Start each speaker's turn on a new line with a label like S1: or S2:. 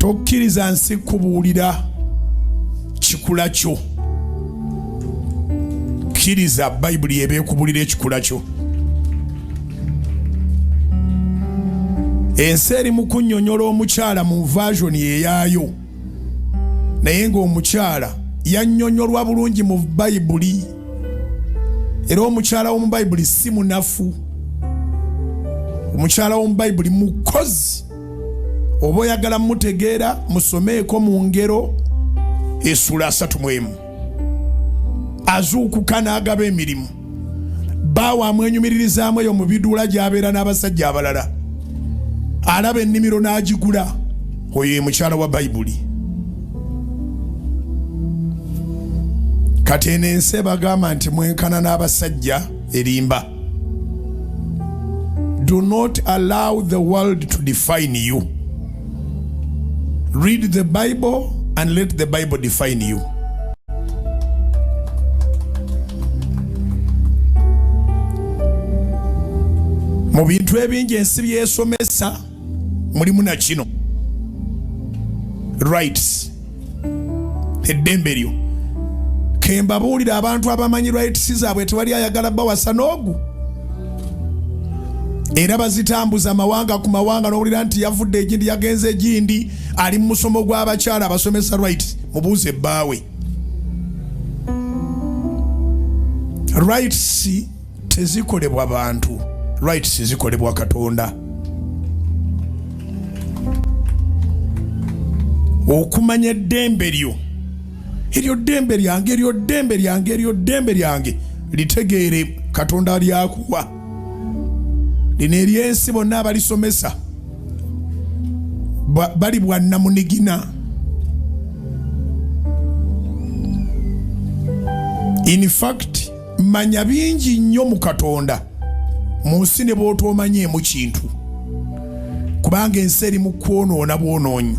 S1: tokkiriza nsi kubuulira kikula kyo. Kkiriza Bayibuli ebeekubuulira ekikula kyo. Ensi eri mu kunnyonnyola omukyala mu version eyaayo, naye ng'omukyala yannyonnyolwa bulungi mu Bayibuli. Era omukyala w'omu Bayibuli si munafu. Omukyala w'omu Bayibuli mukozi. Oba oyagala mutegeera, musomeeko mu Ngero essula 31. Azuukuka n'agaba emirimu. Bbaawe amwenyumiririzaamu eyo mu biduula gy'abeera n'abasajja abalala. Alaba ennimiro n'agigula. Oyo ye mukyala wa Bayibuli. Kati eno ensi bagamba nti mwenkana n'abasajja erimba. Do not allow the world to define you. Read the Bible and let the Bible define you. Mu bintu ebingi ensi byesomesa mulimu na kino. Rights. Eddembe lyo. Kembabuulira abantu abamanyi rights zaabwe tewali ayagala bawasa n'ogu. Era bazitambuza amawanga ku mawanga n'owulira nti yavudde egindi yagenze egindi ali mu musomo gw'abakyala abasomesa rights. Mubuuze bbaawe. Rights tezikolebwa bantu. Rights zikolebwa Katonda. Okumanya eddembe lyo. Eryo ddembe lyange, eryo ddembe lyange, eryo ddembe lyange. Litegeere Katonda lyakuwa. Lino eryensi bonna abalisomesa bali bwannamunigina. In fact, manya bingi nnyo mu Katonda. Mu nsi ne bw'otoomanyeemu kintu. Kubanga ensi eri mu kwonoona bwonoonyi.